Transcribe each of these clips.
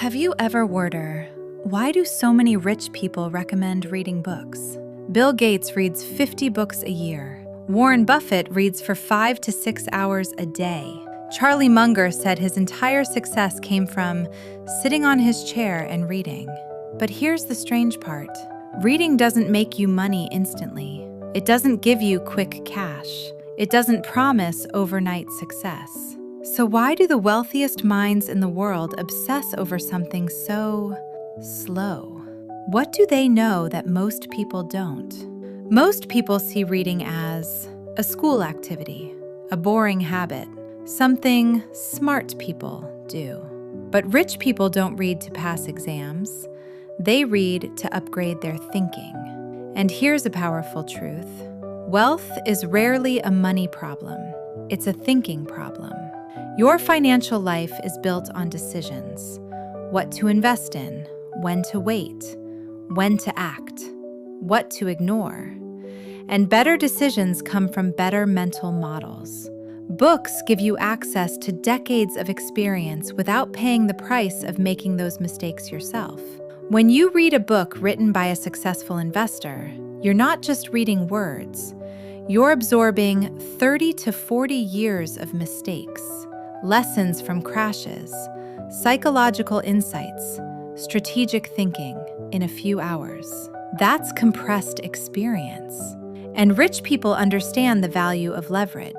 Have you ever wondered, why do so many rich people recommend reading books? Bill Gates reads 50 books a year. Warren Buffett reads for 5 to 6 hours a day. Charlie Munger said his entire success came from sitting on his chair and reading. But here's the strange part. Reading doesn't make you money instantly. It doesn't give you quick cash. It doesn't promise overnight success. So why do the wealthiest minds in the world obsess over something so slow? What do they know that most people don't? Most people see reading as a school activity, a boring habit, something smart people do. But rich people don't read to pass exams. They read to upgrade their thinking. And here's a powerful truth. Wealth is rarely a money problem. It's a thinking problem. Your financial life is built on decisions. What to invest in, when to wait, when to act, what to ignore. And better decisions come from better mental models. Books give you access to decades of experience without paying the price of making those mistakes yourself. When you read a book written by a successful investor, you're not just reading words. You're absorbing 30 to 40 years of mistakes, lessons from crashes, psychological insights, strategic thinking in a few hours. That's compressed experience. And rich people understand the value of leverage.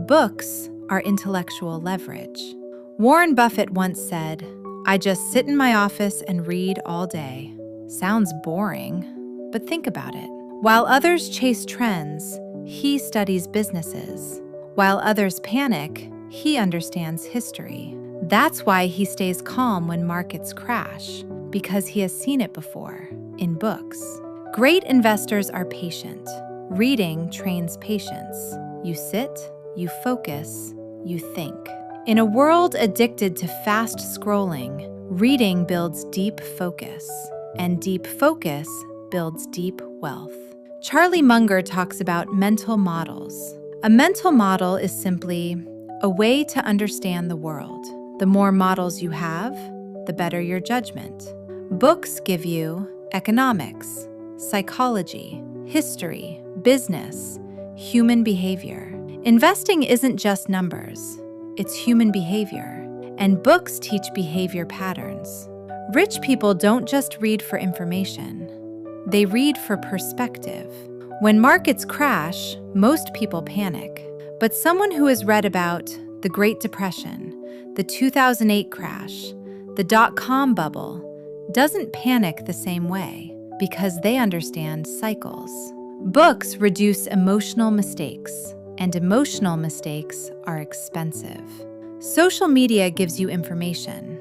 Books are intellectual leverage. Warren Buffett once said, "I just sit in my office and read all day." Sounds boring, but think about it. While others chase trends, he studies businesses. While others panic, he understands history. That's why he stays calm when markets crash, because he has seen it before, in books. Great investors are patient. Reading trains patience. You sit, you focus, you think. In a world addicted to fast scrolling, reading builds deep focus, and deep focus builds deep wealth. Charlie Munger talks about mental models. A mental model is simply a way to understand the world. The more models you have, the better your judgment. Books give you economics, psychology, history, business, human behavior. Investing isn't just numbers, it's human behavior, and books teach behavior patterns. Rich people don't just read for information, they read for perspective. When markets crash, most people panic. But someone who has read about the Great Depression, the 2008 crash, the dot-com bubble, doesn't panic the same way because they understand cycles. Books reduce emotional mistakes, and emotional mistakes are expensive. Social media gives you information.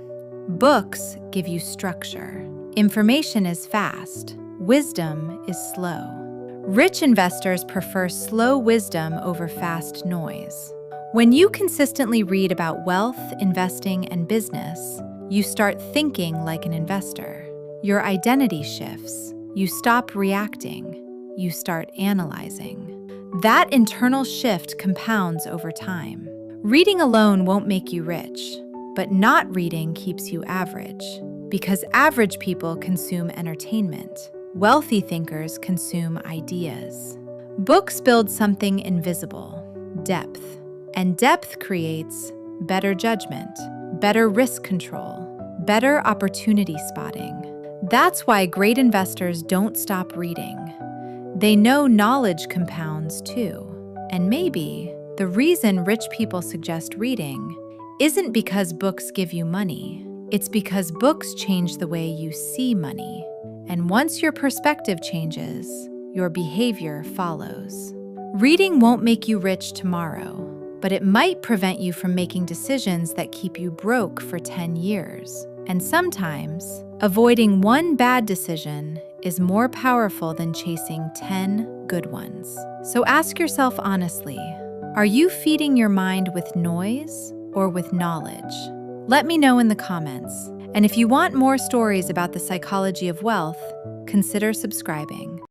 Books give you structure. Information is fast. Wisdom is slow. Rich investors prefer slow wisdom over fast noise. When you consistently read about wealth, investing, and business, you start thinking like an investor. Your identity shifts. You stop reacting. You start analyzing. That internal shift compounds over time. Reading alone won't make you rich, but not reading keeps you average. Because average people consume entertainment. Wealthy thinkers consume ideas. Books build something invisible, depth. And depth creates better judgment, better risk control, better opportunity spotting. That's why great investors don't stop reading. They know knowledge compounds too. And maybe the reason rich people suggest reading isn't because books give you money. It's because books change the way you see money. And once your perspective changes, your behavior follows. Reading won't make you rich tomorrow, but it might prevent you from making decisions that keep you broke for 10 years. And sometimes, avoiding one bad decision is more powerful than chasing 10 good ones. So ask yourself honestly, are you feeding your mind with noise or with knowledge? Let me know in the comments. And if you want more stories about the psychology of wealth, consider subscribing.